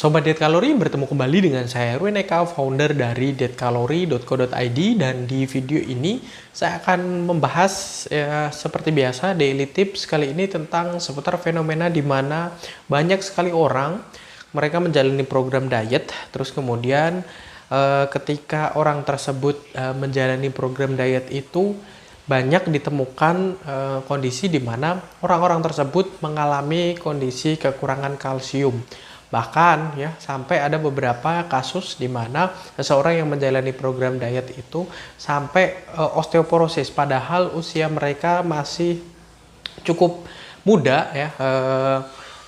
Sobat Diet Kalori, bertemu kembali dengan saya Erwin Eka, founder dari dietkalori.co.id, dan di video ini saya akan membahas seperti biasa daily tips kali ini tentang seputar fenomena di mana banyak sekali orang mereka menjalani program diet, terus kemudian ketika orang tersebut menjalani program diet itu banyak ditemukan kondisi di mana orang-orang tersebut mengalami kondisi kekurangan kalsium. Bahkan ya sampai ada beberapa kasus di mana seseorang yang menjalani program diet itu sampai osteoporosis, padahal usia mereka masih cukup muda ya.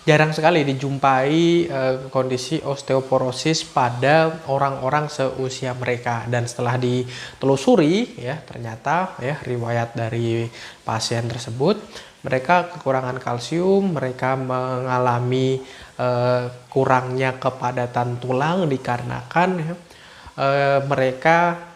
Jarang sekali dijumpai kondisi osteoporosis pada orang-orang seusia mereka, dan setelah ditelusuri ya ternyata ya riwayat dari pasien tersebut, mereka kekurangan kalsium, mereka mengalami kurangnya kepadatan tulang dikarenakan mereka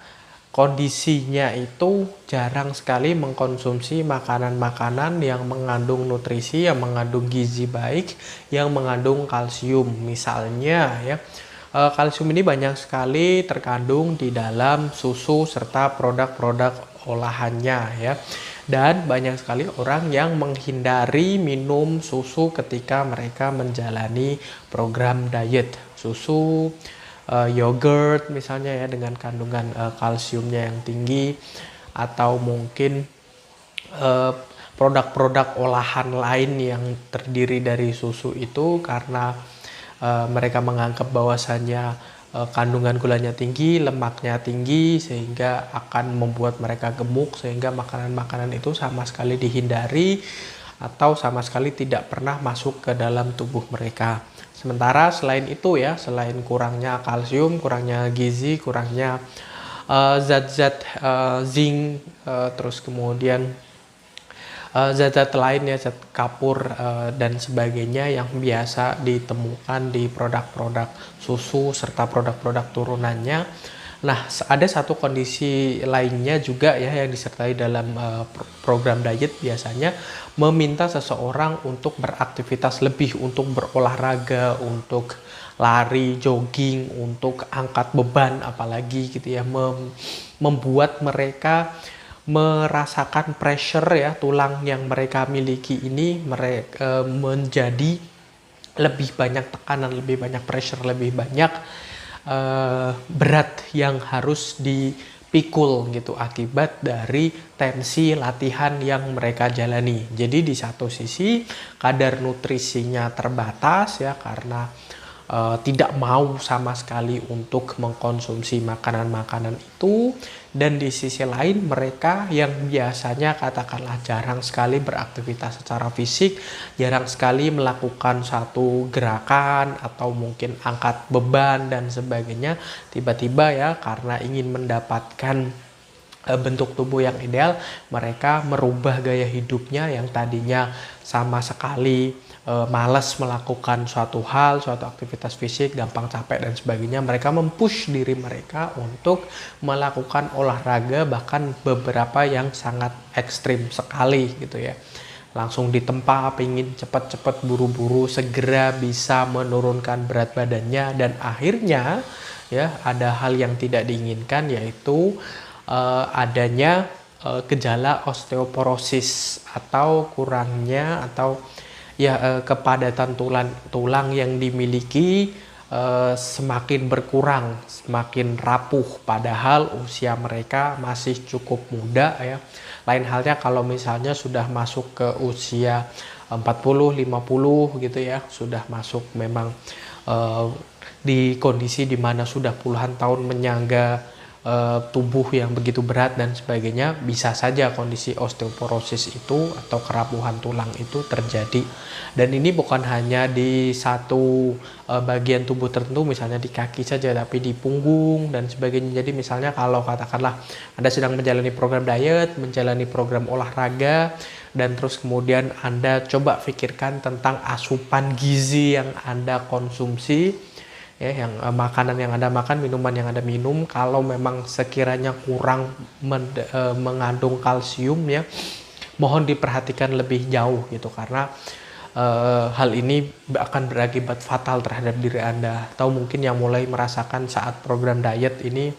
kondisinya itu jarang sekali mengkonsumsi makanan-makanan yang mengandung nutrisi, yang mengandung gizi baik, yang mengandung kalsium. Misalnya ya, kalsium ini banyak sekali terkandung di dalam susu serta produk-produk olahannya ya. Dan banyak sekali orang yang menghindari minum susu ketika mereka menjalani program diet. Susu, yogurt misalnya ya dengan kandungan kalsiumnya yang tinggi, atau mungkin produk-produk olahan lain yang terdiri dari susu itu, karena mereka menganggap bahwasannya kandungan gulanya tinggi, lemaknya tinggi, sehingga akan membuat mereka gemuk, sehingga makanan-makanan itu sama sekali dihindari atau sama sekali tidak pernah masuk ke dalam tubuh mereka. Sementara selain itu ya, selain kurangnya kalsium, kurangnya gizi, kurangnya zat-zat zinc, terus kemudian zat-zat lain ya, zat kapur dan sebagainya yang biasa ditemukan di produk-produk susu serta produk-produk turunannya. Nah, ada satu kondisi lainnya juga ya yang disertai dalam program diet, biasanya meminta seseorang untuk beraktivitas lebih, untuk berolahraga, untuk lari, jogging, untuk angkat beban apalagi gitu ya, membuat mereka merasakan pressure ya, tulang yang mereka miliki ini mereka menjadi lebih banyak tekanan, lebih banyak pressure, lebih banyak berat yang harus dipikul gitu akibat dari tensi latihan yang mereka jalani. Jadi di satu sisi kadar nutrisinya terbatas ya, karena tidak mau sama sekali untuk mengkonsumsi makanan-makanan itu, dan di sisi lain mereka yang biasanya katakanlah jarang sekali beraktivitas secara fisik, jarang sekali melakukan satu gerakan atau mungkin angkat beban dan sebagainya, tiba-tiba ya karena ingin mendapatkan bentuk tubuh yang ideal, mereka merubah gaya hidupnya yang tadinya sama sekali malas melakukan suatu hal, suatu aktivitas fisik, gampang capek dan sebagainya. Mereka mempush diri mereka untuk melakukan olahraga, bahkan beberapa yang sangat ekstrim sekali gitu ya. Langsung ditempa, pengen cepat-cepat buru-buru segera bisa menurunkan berat badannya, dan akhirnya ya ada hal yang tidak diinginkan, yaitu adanya gejala osteoporosis atau kurangnya atau ya kepadatan tulang yang dimiliki semakin berkurang, semakin rapuh, padahal usia mereka masih cukup muda ya. Lain halnya kalau misalnya sudah masuk ke usia 40, 50 gitu ya, sudah masuk memang di kondisi dimana sudah puluhan tahun menyangga tubuh yang begitu berat dan sebagainya, bisa saja kondisi osteoporosis itu atau kerapuhan tulang itu terjadi. Dan ini bukan hanya di satu bagian tubuh tertentu, misalnya di kaki saja, tapi di punggung dan sebagainya. Jadi misalnya kalau katakanlah Anda sedang menjalani program diet, menjalani program olahraga, dan terus kemudian Anda coba pikirkan tentang asupan gizi yang Anda konsumsi ya, yang makanan yang Anda makan, minuman yang Anda minum, kalau memang sekiranya kurang mengandung kalsium ya, mohon diperhatikan lebih jauh gitu, karena hal ini akan berakibat fatal terhadap diri Anda. Atau mungkin yang mulai merasakan saat program diet ini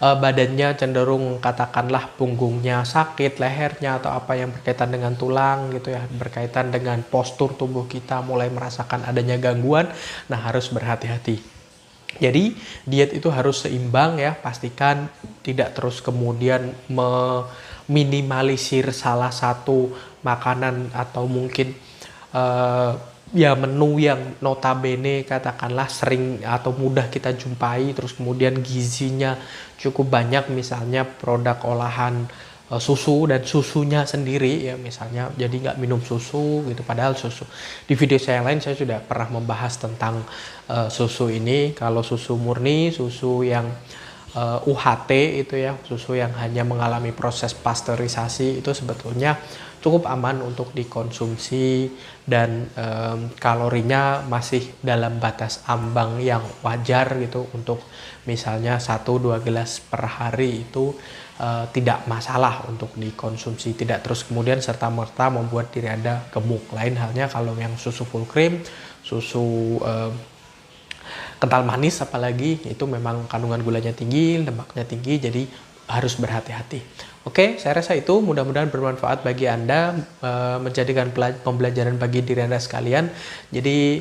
badannya cenderung katakanlah punggungnya sakit, lehernya atau apa yang berkaitan dengan tulang gitu ya, berkaitan dengan postur tubuh kita mulai merasakan adanya gangguan. Nah, harus berhati-hati. Jadi diet itu harus seimbang ya, pastikan tidak terus kemudian meminimalisir salah satu makanan atau mungkin ya menu yang notabene katakanlah sering atau mudah kita jumpai, terus kemudian gizinya cukup banyak, misalnya produk olahan susu dan susunya sendiri ya, misalnya jadi nggak minum susu gitu, padahal susu. Di video saya yang lain saya sudah pernah membahas tentang susu ini. Kalau susu murni, susu yang UHT itu ya, susu yang hanya mengalami proses pasteurisasi, itu sebetulnya cukup aman untuk dikonsumsi dan kalorinya masih dalam batas ambang yang wajar gitu. Untuk misalnya 1-2 gelas per hari itu tidak masalah untuk dikonsumsi, tidak terus kemudian serta-merta membuat diri Anda gemuk. Lain halnya kalau yang susu full cream, susu kental manis apalagi, itu memang kandungan gulanya tinggi, lemaknya tinggi, jadi harus berhati-hati. Oke, saya rasa itu mudah-mudahan bermanfaat bagi Anda, menjadikan pembelajaran bagi diri Anda sekalian. Jadi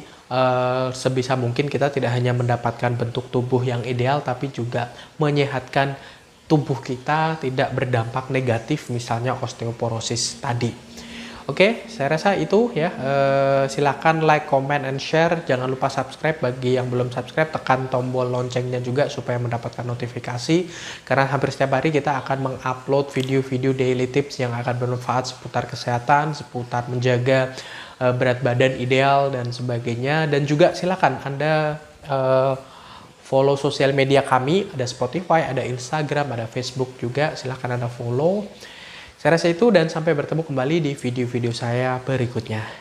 sebisa mungkin kita tidak hanya mendapatkan bentuk tubuh yang ideal, tapi juga menyehatkan tubuh kita tidak berdampak negatif, misalnya osteoporosis tadi. Oke, saya rasa itu ya. Silakan like, comment, and share. Jangan lupa subscribe. Bagi yang belum subscribe, tekan tombol loncengnya juga supaya mendapatkan notifikasi. Karena hampir setiap hari kita akan mengupload video-video daily tips yang akan bermanfaat seputar kesehatan, seputar menjaga berat badan ideal dan sebagainya. Dan juga silakan Anda follow sosial media kami. Ada Spotify, ada Instagram, ada Facebook juga. Silakan Anda follow. Saya rasa itu, dan sampai bertemu kembali di video-video saya berikutnya.